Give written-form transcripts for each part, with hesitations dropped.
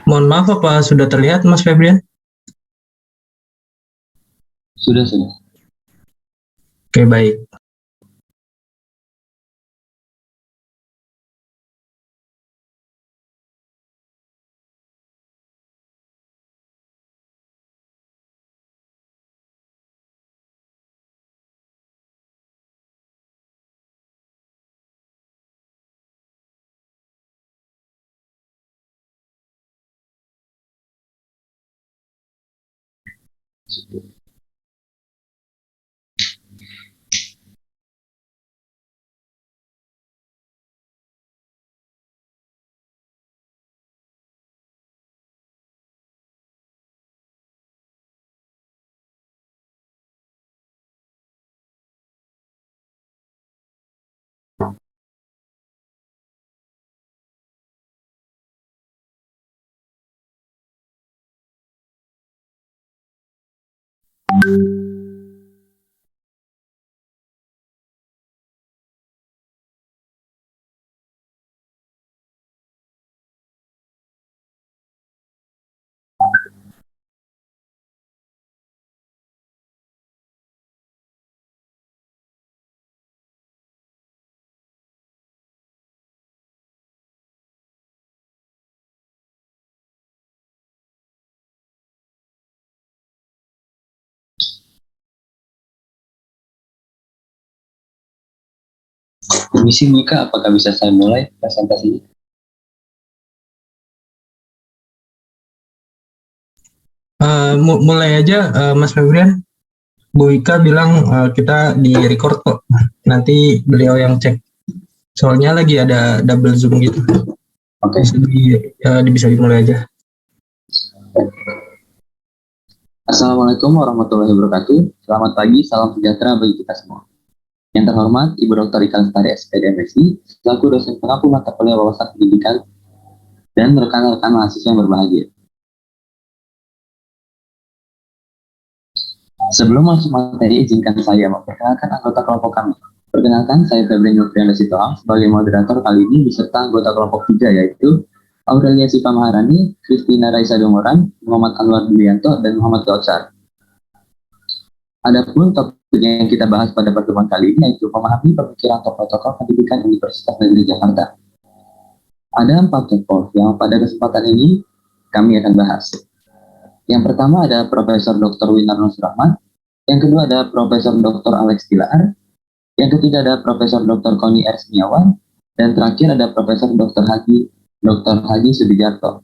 Mohon maaf, apa sudah terlihat, Mas Febrian? Sudah. Oke, baik. Permisi Mika, apakah bisa saya mulai presentasinya? Mulai aja, Mas Febrian. Bu Ika bilang kita di record kok. Nanti beliau yang cek. Soalnya lagi ada double zoom gitu. Oke. Bisa dimulai aja. Assalamualaikum warahmatullahi wabarakatuh. Selamat pagi, salam sejahtera bagi kita semua. Yang terhormat, Ibu Dr. Ika Lestari SPD MSI, selaku dosen pengampu mata kuliah wawasan pendidikan dan rekan-rekan mahasiswa yang berbahagia. Sebelum masuk materi, izinkan saya memperkenalkan anggota kelompok kami. Perkenalkan, saya Febrian Nurprianda Sitohang sebagai moderator kali ini beserta anggota kelompok 3, yaitu Aurelia Siva Maharani, Christina Raisa Domoran, Muhammad Anwar Dulianto, dan Muhammad Kautsar. Adapun topik yang kita bahas pada pertemuan kali ini yaitu memahami pemikiran tokoh-tokoh pendidikan Universitas Negeri Jakarta. Ada 4 tokoh yang pada kesempatan ini kami akan bahas. Yang pertama ada Profesor Dr. Winarno Surahman, yang kedua ada Profesor Dr. Alex Tilaar, yang ketiga ada Profesor Dr. Koni R. Semiawan, dan terakhir ada Profesor Dr. Haji Sudijarto.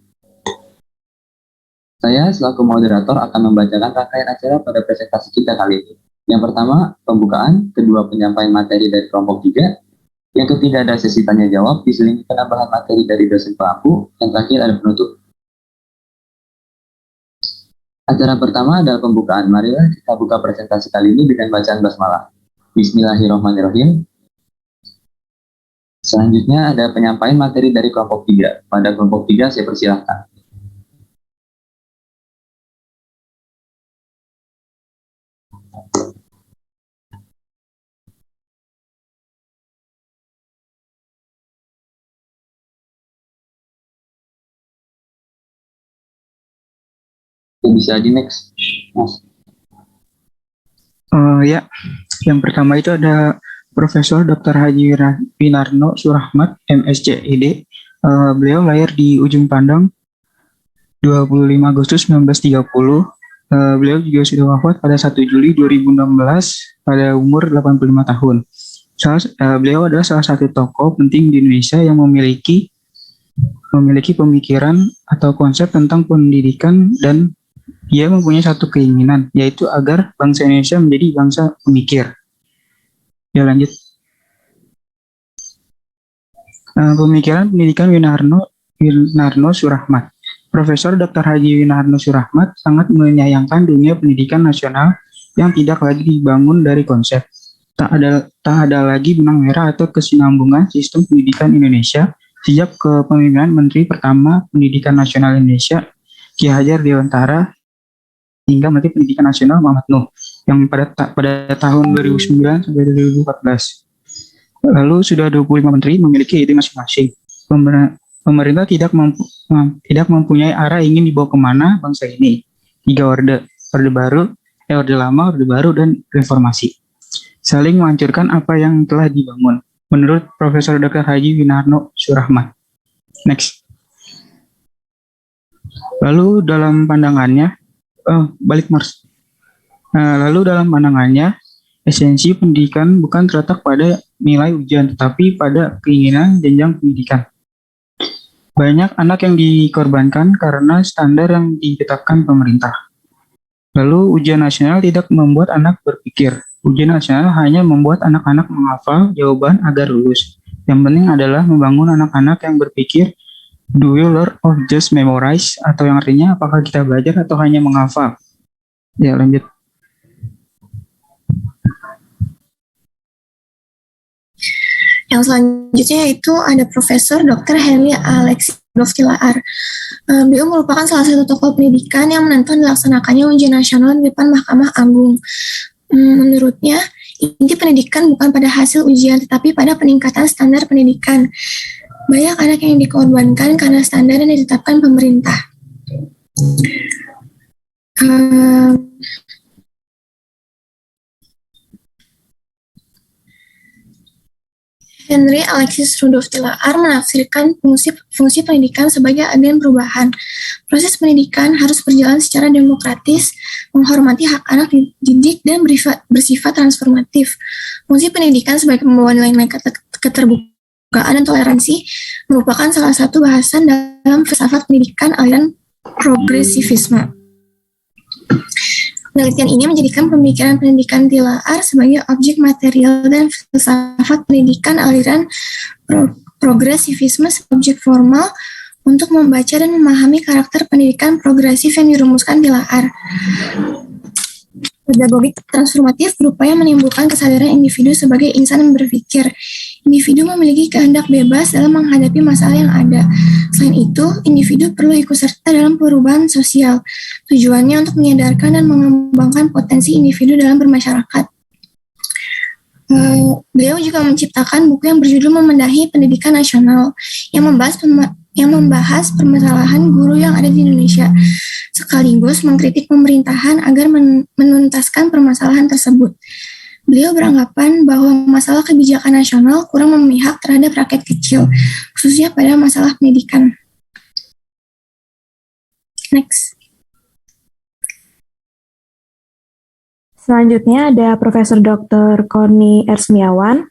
Saya selaku moderator akan membacakan rangkaian acara pada presentasi kita kali ini. Yang pertama, pembukaan, kedua penyampaian materi dari kelompok 3, yang ketiga ada sesi tanya jawab, diselingi penambahan materi dari dosen pengampu, yang terakhir ada penutup. Acara pertama adalah pembukaan. Marilah kita buka presentasi kali ini dengan bacaan basmalah. Bismillahirrahmanirrahim. Selanjutnya ada penyampaian materi dari kelompok 3. Pada kelompok 3 saya persilahkan. Bisa di next, Mas. Ya, yang pertama itu ada Profesor Dr. Haji Winarno Surahman, MSCID. Beliau lahir di Ujung Pandang 25 Agustus 1930. Beliau juga sudah wafat pada 1 Juli 2016 pada umur 85 tahun. Beliau adalah salah satu tokoh penting di Indonesia yang memiliki pemikiran atau konsep tentang pendidikan, dan dia mempunyai satu keinginan, yaitu agar bangsa Indonesia menjadi bangsa pemikir. Ya lanjut. Pemikiran pendidikan Winarno Surahmat. Profesor Dr. Haji Winarno Surahmat sangat menyayangkan dunia pendidikan nasional yang tidak lagi dibangun dari konsep. Tak ada lagi benang merah atau kesinambungan sistem pendidikan Indonesia sejak kepemimpinan Menteri pertama Pendidikan Nasional Indonesia Ki Hajar Dewantara hingga Menteri Pendidikan Nasional Muhammad Nuh yang pada tahun 2009 sampai 2014. Lalu sudah 25 menteri memiliki ide masing-masing. Pemerintah tidak mempunyai arah ingin dibawa kemana bangsa ini. 3 orde lama, orde baru, dan reformasi. Saling menghancurkan apa yang telah dibangun. Menurut Profesor Dr. Haji Winarno Surahmat. Next. Lalu dalam pandangannya, esensi pendidikan bukan terletak pada nilai ujian, tetapi pada keinginan jenjang pendidikan. Banyak anak yang dikorbankan karena standar yang ditetapkan pemerintah. Lalu ujian nasional tidak membuat anak berpikir. Ujian nasional hanya membuat anak-anak menghafal jawaban agar lulus. Yang penting adalah membangun anak-anak yang berpikir, do you learn or just memorize? Atau yang artinya, apakah kita belajar atau hanya menghafal? Ya, lanjut. Yang selanjutnya yaitu ada Profesor Dr. Henry Alexis Rudolf Tilaar. Beliau merupakan salah satu tokoh pendidikan yang menentang dilaksanakannya ujian nasional di depan Mahkamah Agung. Menurutnya, inti pendidikan bukan pada hasil ujian, tetapi pada peningkatan standar pendidikan. Banyak anak yang dikorbankan karena standar yang ditetapkan pemerintah. Henry Alexis Rudolf Tilaar menafsirkan fungsi pendidikan sebagai agen perubahan. Proses pendidikan harus berjalan secara demokratis, menghormati hak anak didik, dan bersifat transformatif. Fungsi pendidikan sebagai pembawa nilai-nilai keterbukaan dan toleransi merupakan salah satu bahasan dalam filsafat pendidikan aliran progresivisme. Penelitian ini menjadikan pemikiran pendidikan Tilaar sebagai objek material dan filsafat pendidikan aliran progresivisme sebagai objek formal untuk membaca dan memahami karakter pendidikan progresif yang dirumuskan Tilaar. Pedagogik transformatif berupaya menimbulkan kesadaran individu sebagai insan yang berpikir. Individu memiliki kehendak bebas dalam menghadapi masalah yang ada. Selain itu, individu perlu ikut serta dalam perubahan sosial. Tujuannya untuk menyadarkan dan mengembangkan potensi individu dalam bermasyarakat. Beliau juga menciptakan buku yang berjudul Memendahi Pendidikan Nasional yang membahas permasalahan guru yang ada di Indonesia, sekaligus mengkritik pemerintahan agar menuntaskan permasalahan tersebut. Beliau beranggapan bahwa masalah kebijakan nasional kurang memihak terhadap rakyat kecil, khususnya pada masalah pendidikan. Next. Selanjutnya ada Profesor Dr. Korni Ersmiawan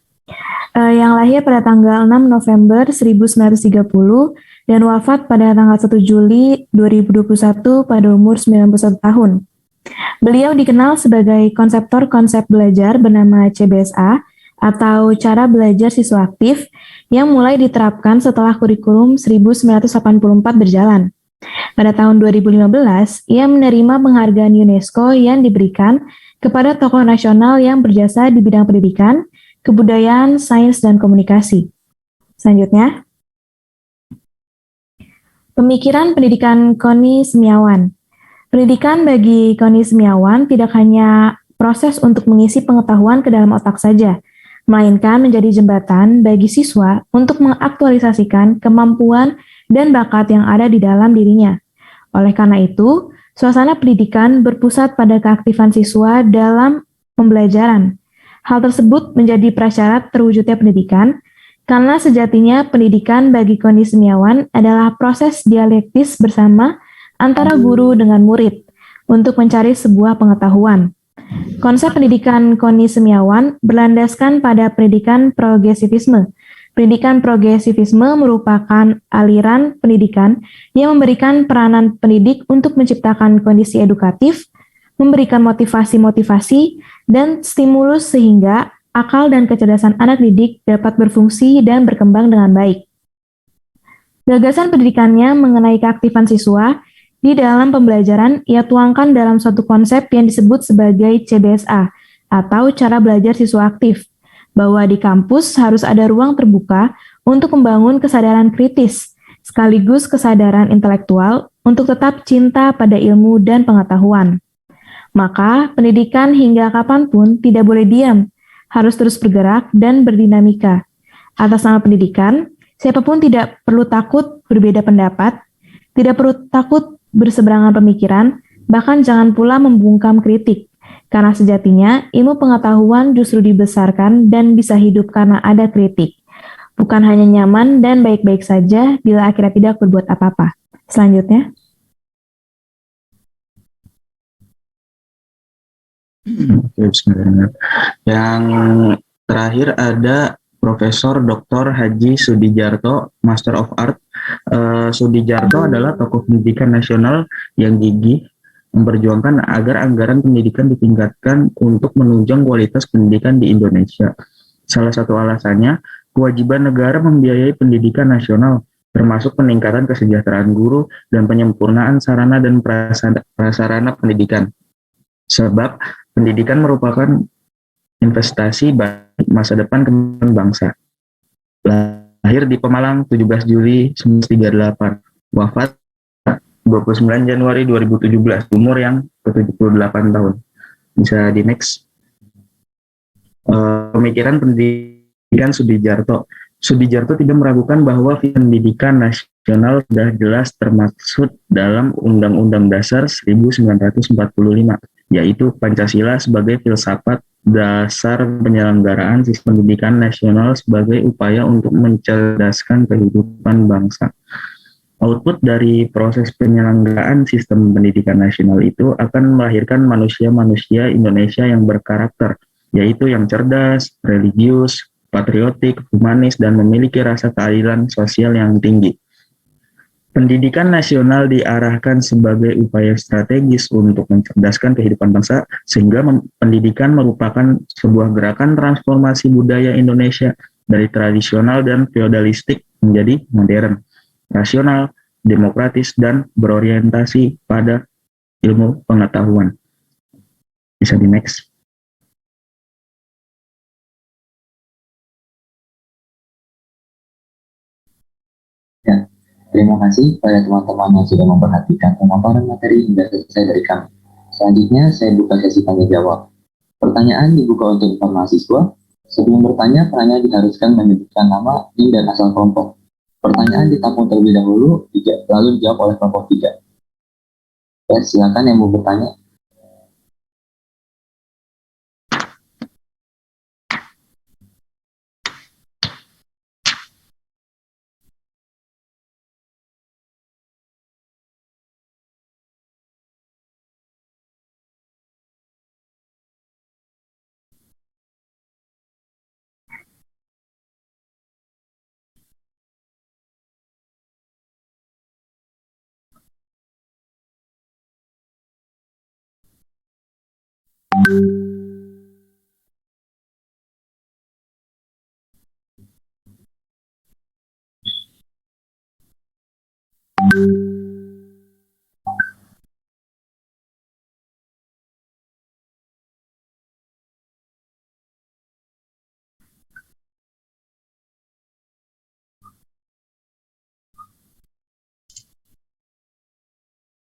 yang lahir pada tanggal 6 November 1930 dan wafat pada tanggal 1 Juli 2021 pada umur 91 tahun. Beliau dikenal sebagai konseptor konsep belajar bernama CBSA atau Cara Belajar Siswa Aktif yang mulai diterapkan setelah kurikulum 1984 berjalan. Pada tahun 2015, ia menerima penghargaan UNESCO yang diberikan kepada tokoh nasional yang berjasa di bidang pendidikan, kebudayaan, sains, dan komunikasi. Selanjutnya, pemikiran pendidikan Korni Semiawan. Pendidikan bagi Korni Semiawan tidak hanya proses untuk mengisi pengetahuan ke dalam otak saja, melainkan menjadi jembatan bagi siswa untuk mengaktualisasikan kemampuan dan bakat yang ada di dalam dirinya. Oleh karena itu, suasana pendidikan berpusat pada keaktifan siswa dalam pembelajaran. Hal tersebut menjadi prasyarat terwujudnya pendidikan, karena sejatinya pendidikan bagi Korni Semiawan adalah proses dialektis bersama antara guru dengan murid untuk mencari sebuah pengetahuan. Konsep pendidikan Korni Semiawan berlandaskan pada pendidikan progresivisme. Pendidikan progresivisme merupakan aliran pendidikan yang memberikan peranan pendidik untuk menciptakan kondisi edukatif, memberikan motivasi-motivasi dan stimulus sehingga akal dan kecerdasan anak didik dapat berfungsi dan berkembang dengan baik. Gagasan pendidikannya mengenai keaktifan siswa di dalam pembelajaran ia tuangkan dalam suatu konsep yang disebut sebagai CBSA atau cara belajar siswa aktif, bahwa di kampus harus ada ruang terbuka untuk membangun kesadaran kritis, sekaligus kesadaran intelektual untuk tetap cinta pada ilmu dan pengetahuan. Maka, pendidikan hingga kapanpun tidak boleh diam, harus terus bergerak dan berdinamika. Atas nama pendidikan, siapapun tidak perlu takut berbeda pendapat, tidak perlu takut berseberangan pemikiran, bahkan jangan pula membungkam kritik. Karena sejatinya, ilmu pengetahuan justru dibesarkan dan bisa hidup karena ada kritik. Bukan hanya nyaman dan baik-baik saja bila akhirnya tidak berbuat apa-apa. Selanjutnya. Oke, bismillah. Yang terakhir ada Profesor Dr. Haji Sudijarto, Master of Art. Sudijarto adalah tokoh pendidikan nasional yang gigih memperjuangkan agar anggaran pendidikan ditingkatkan untuk menunjang kualitas pendidikan di Indonesia. Salah satu alasannya, kewajiban negara membiayai pendidikan nasional, termasuk peningkatan kesejahteraan guru dan penyempurnaan sarana dan prasarana pendidikan. Sebab pendidikan merupakan investasi bagi masa depan kemajuan bangsa. Lahir di Pemalang 17 Juli 1938, wafat 29 Januari 2017, umur yang ke-78 tahun. Bisa di next. Pemikiran pendidikan Sudijarto. Sudijarto tidak meragukan bahwa pendidikan nasional sudah jelas termaksud dalam Undang-Undang Dasar 1945, yaitu Pancasila sebagai filsafat dasar penyelenggaraan sistem pendidikan nasional sebagai upaya untuk mencerdaskan kehidupan bangsa. Output dari proses penyelenggaraan sistem pendidikan nasional itu akan melahirkan manusia-manusia Indonesia yang berkarakter, yaitu yang cerdas, religius, patriotik, humanis, dan memiliki rasa keadilan sosial yang tinggi. Pendidikan nasional diarahkan sebagai upaya strategis untuk mencerdaskan kehidupan bangsa, sehingga pendidikan merupakan sebuah gerakan transformasi budaya Indonesia dari tradisional dan feodalistik menjadi modern, rasional, demokratis, dan berorientasi pada ilmu pengetahuan. Bisa di next. Ya, terima kasih pada teman-teman yang sudah memperhatikan pemaparan materi hingga selesai dari kami. Selanjutnya, saya buka sesi tanya jawab. Pertanyaan dibuka untuk para mahasiswa. Sebelum bertanya, penanya diharuskan menyebutkan nama, NIM, dan asal kelompok. Pertanyaan ditampung terlebih dahulu, lalu dijawab oleh kelompok 3. Ya, silakan yang mau bertanya.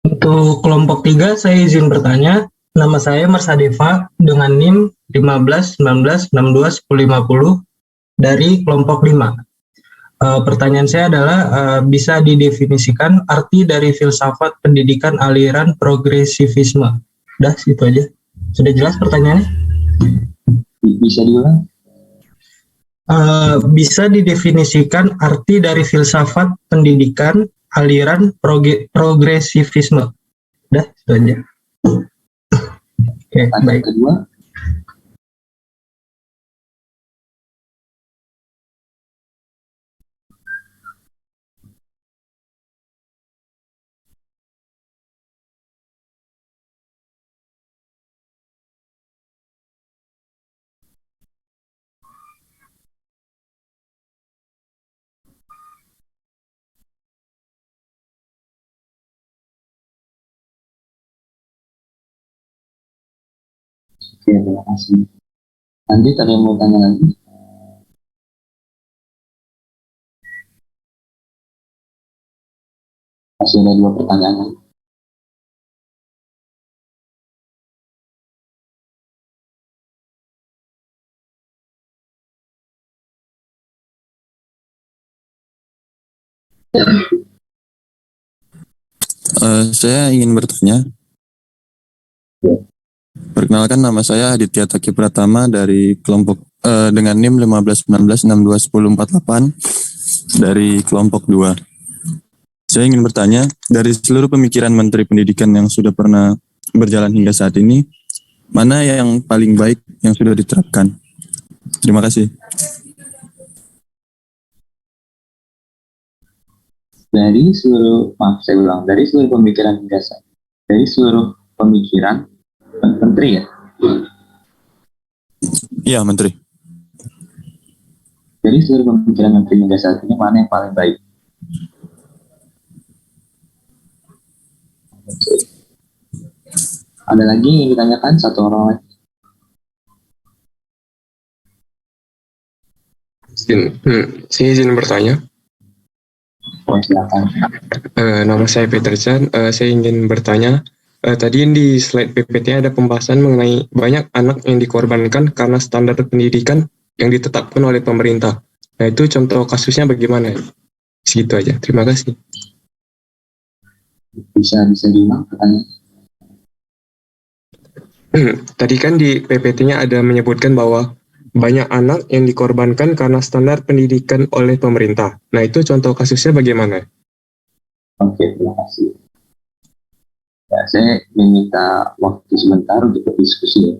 Untuk kelompok 3, saya izin bertanya. Nama saya Mersadeva dengan NIM 15 19 62 10 50 dari kelompok 5. Pertanyaan saya adalah bisa didefinisikan arti dari filsafat pendidikan aliran progresivisme. Udah, situ aja. Sudah jelas pertanyaannya? Bisa diulang? Bisa didefinisikan arti dari filsafat pendidikan aliran progresivisme. Udah, itu aja. Oke, baik. Kedua, Oke, terima kasih. Lanjut, ada yang mau tanya lagi? Masih ada 2 pertanyaan. Saya ingin bertanya. Perkenalkan, nama saya Aditya Taki Pratama dari kelompok dengan NIM 1519621048 dari kelompok 2. Saya ingin bertanya, dari seluruh pemikiran Menteri Pendidikan yang sudah pernah berjalan hingga saat ini, mana yang paling baik yang sudah diterapkan? Terima kasih. Dari seluruh, maaf saya ulang, dari seluruh pemikiran hingga saat, dari seluruh pemikiran menteri ya, Iya, Menteri. dari seluruh pemikiran menteri hingga saat ini mana yang paling baik? Ada lagi yang ditanyakan satu orang lagi? Saya izin bertanya. Oh, silakan. Nama saya Peter Chan. Saya ingin bertanya. Tadi di slide PPT ada pembahasan mengenai banyak anak yang dikorbankan karena standar pendidikan yang ditetapkan oleh pemerintah. Nah, itu contoh kasusnya bagaimana? Segitu aja. Terima kasih. Bisa diulang pertanyaan? Tadi kan di PPT-nya ada menyebutkan bahwa banyak anak yang dikorbankan karena standar pendidikan oleh pemerintah. Nah, itu contoh kasusnya bagaimana? Oke, terima kasih. Ya, saya meminta waktu sebentar untuk berdiskusi ya.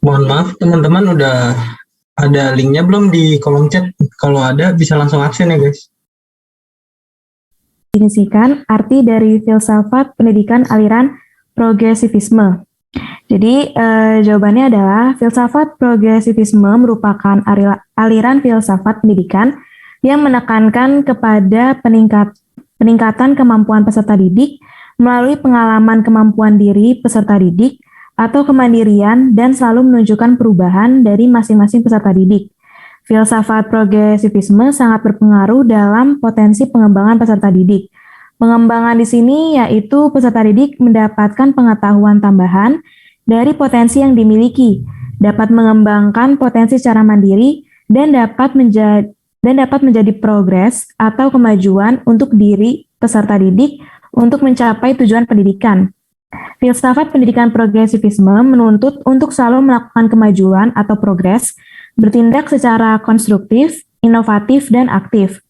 Mohon maaf teman-teman, udah ada linknya belum di kolom chat? Kalau ada bisa langsung aksen ya guys. Definisikan arti dari filsafat pendidikan aliran progresivisme. Jadi jawabannya adalah filsafat progresivisme merupakan aliran filsafat pendidikan yang menekankan kepada peningkatan kemampuan peserta didik melalui pengalaman kemampuan diri peserta didik atau kemandirian dan selalu menunjukkan perubahan dari masing-masing peserta didik. Filsafat progresivisme sangat berpengaruh dalam potensi pengembangan peserta didik. Pengembangan di sini yaitu peserta didik mendapatkan pengetahuan tambahan dari potensi yang dimiliki, dapat mengembangkan potensi secara mandiri, dan dapat menjadi progres atau kemajuan untuk diri peserta didik untuk mencapai tujuan pendidikan. Filsafat pendidikan progresivisme menuntut untuk selalu melakukan kemajuan atau progres, bertindak secara konstruktif, inovatif, dan aktif.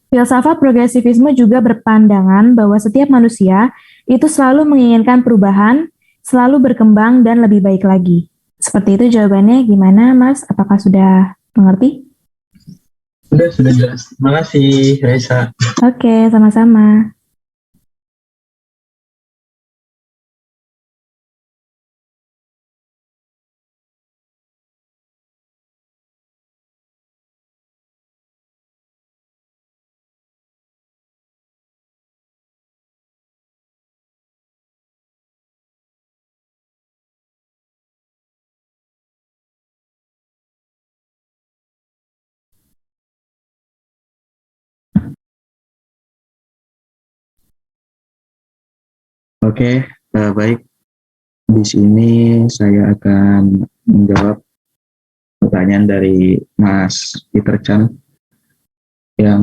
Filsafat progresivisme juga berpandangan bahwa setiap manusia itu selalu menginginkan perubahan, selalu berkembang, dan lebih baik lagi. Seperti itu jawabannya. Gimana, Mas? Apakah sudah mengerti? Sudah jelas. Terima kasih, Raisa. Oke, sama-sama. Oke, baik. Di sini saya akan menjawab pertanyaan dari Mas Peter Chan yang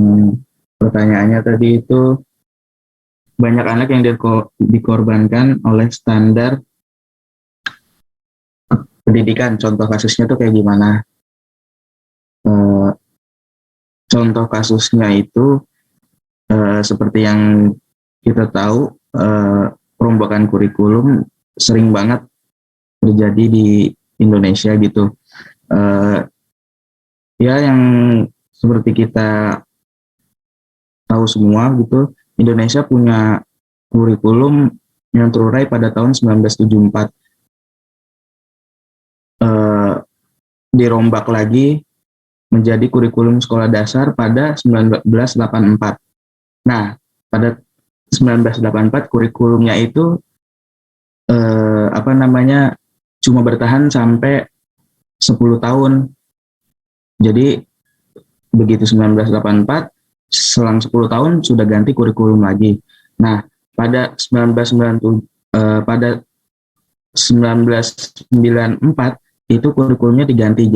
pertanyaannya tadi itu banyak anak yang dikorbankan oleh standar pendidikan. Contoh kasusnya tuh kayak gimana? Contoh kasusnya itu seperti yang kita tahu, perombakan kurikulum sering banget terjadi di Indonesia gitu. Ya yang seperti kita tahu semua gitu, Indonesia punya kurikulum yang terurai pada tahun 1974. Dirombak lagi menjadi kurikulum sekolah dasar pada 1984. Nah, pada 1984 kurikulumnya itu cuma bertahan sampai 10 tahun. Jadi begitu 1984, selang 10 tahun sudah ganti kurikulum lagi. Nah, pada 1994 itu kurikulumnya diganti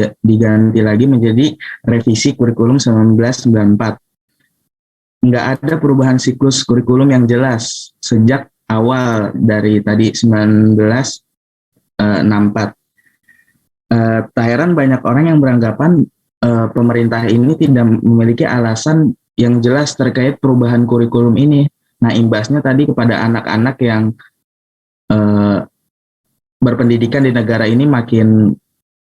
lagi menjadi revisi kurikulum 1994. Nggak ada perubahan siklus kurikulum yang jelas sejak awal dari tadi 1964. Tak heran banyak orang yang beranggapan pemerintah ini tidak memiliki alasan yang jelas terkait perubahan kurikulum ini. Nah, imbasnya tadi kepada anak-anak yang berpendidikan di negara ini makin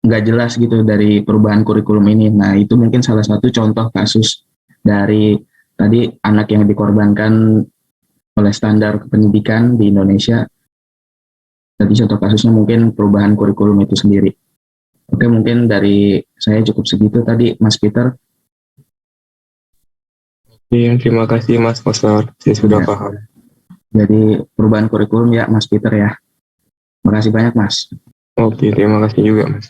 nggak jelas gitu dari perubahan kurikulum ini. Nah, itu mungkin salah satu contoh kasus dari tadi anak yang dikorbankan oleh standar pendidikan di Indonesia. Tadi contoh kasusnya mungkin perubahan kurikulum itu sendiri. Oke, mungkin dari saya cukup segitu tadi, Mas Peter. Iya, terima kasih Mas Oswald, saya sudah paham. Jadi perubahan kurikulum ya Mas Peter ya. Makasih banyak Mas. Oke, terima kasih juga Mas.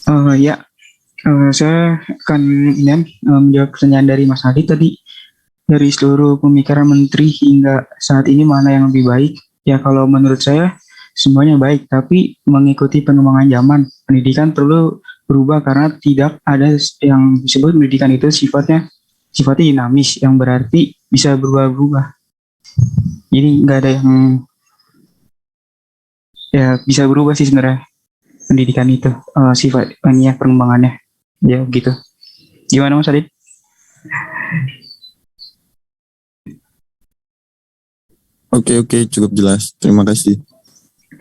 Saya akan menjawab pertanyaan dari Mas Adi tadi. Dari seluruh pemikiran menteri hingga saat ini mana yang lebih baik? Ya kalau menurut saya semuanya baik, tapi mengikuti perkembangan zaman. Pendidikan perlu berubah karena tidak ada yang disebut pendidikan itu sifatnya dinamis, yang berarti bisa berubah-ubah. Jadi nggak ada yang ya bisa berubah sih sebenarnya pendidikan itu sifatnya perkembangannya. Ya gitu. Gimana Mas Adit? Oke, cukup jelas. Terima kasih.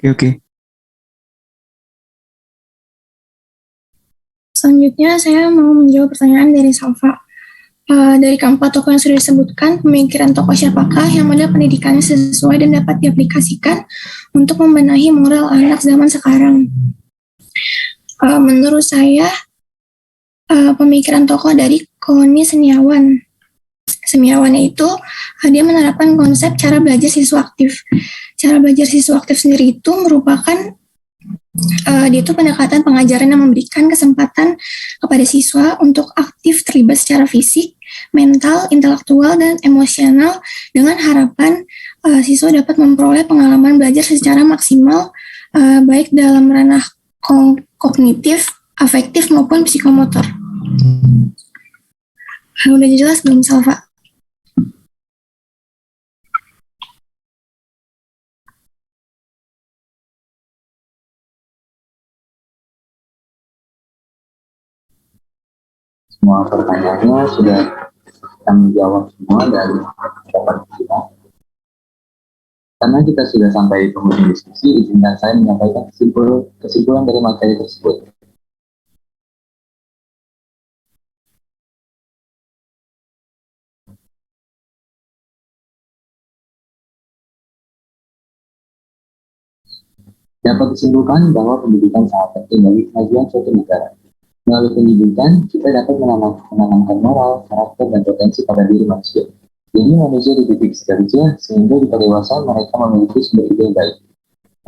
Oke. Selanjutnya saya mau menjawab pertanyaan dari Salva. Dari keempat tokoh yang sudah disebutkan, pemikiran tokoh siapakah yang model pendidikannya sesuai dan dapat diaplikasikan untuk membenahi moral anak zaman sekarang? Menurut saya, pemikiran tokoh dari Koni Seniawan. Semiawannya itu dia menerapkan konsep cara belajar siswa aktif. Cara belajar siswa aktif sendiri itu merupakan dia itu pendekatan pengajaran yang memberikan kesempatan kepada siswa untuk aktif terlibat secara fisik, mental, intelektual, dan emosional dengan harapan siswa dapat memperoleh pengalaman belajar secara maksimal baik dalam ranah kognitif, afektif, maupun psikomotor. Udah jelas belum, Salva? Semua pertanyaannya sudah kami jawab semua dari dapat kita. Karena kita sudah sampai penghujung diskusi, izinkan saya menyampaikan kesimpulan dari materi tersebut. Dapat disimpulkan bahwa pendidikan sangat penting bagi kemajuan suatu negara. Melalui pendidikan, kita dapat menanamkan moral, karakter, dan potensi pada diri manusia. Jadi manusia dididik sejak kecil, sehingga di dewasa mereka memiliki sumber ide yang baik.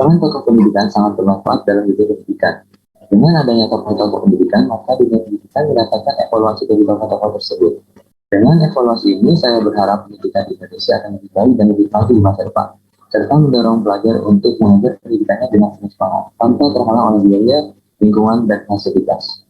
Peran tokoh pendidikan sangat bermanfaat dalam dunia pendidikan. Dengan adanya tokoh-tokoh pendidikan, maka dunia pendidikan mendapatkan evaluasi dari tokoh-tokoh tersebut. Dengan evaluasi ini, saya berharap pendidikan di Indonesia akan lebih baik dan lebih maju di masa depan, serta mendorong pelajar untuk mengajar pendidikannya dengan penuh semangat, tanpa terhalang oleh biaya, lingkungan, dan fasilitas.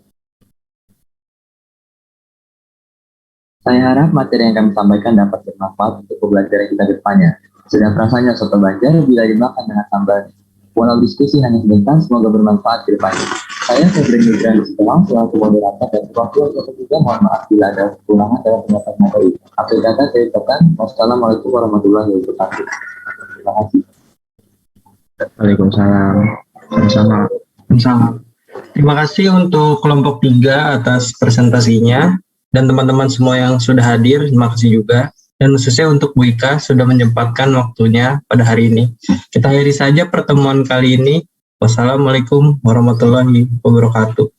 Saya harap materi yang kami sampaikan dapat bermanfaat untuk pembelajaran kita ke depannya. Sedang rasanya soto Banjar bila dimakan dengan sambal. Walau diskusi hanya sebentar, semoga bermanfaat ke depannya. Saya Febri Migran Setelah, selaku moderator dan wakil ketiga, mohon maaf bila ada kekurangan dalam penyampaian materi. Akhir kata saya ucapkan, wassalamualaikum warahmatullahi wabarakatuh. Terima kasih. Waalaikumsalam. Sama-sama. Terima kasih untuk kelompok 3 atas presentasinya. Dan teman-teman semua yang sudah hadir, terima kasih juga. Dan khususnya untuk Bu Ika sudah menyempatkan waktunya pada hari ini. Kita akhiri saja pertemuan kali ini. Wassalamualaikum warahmatullahi wabarakatuh.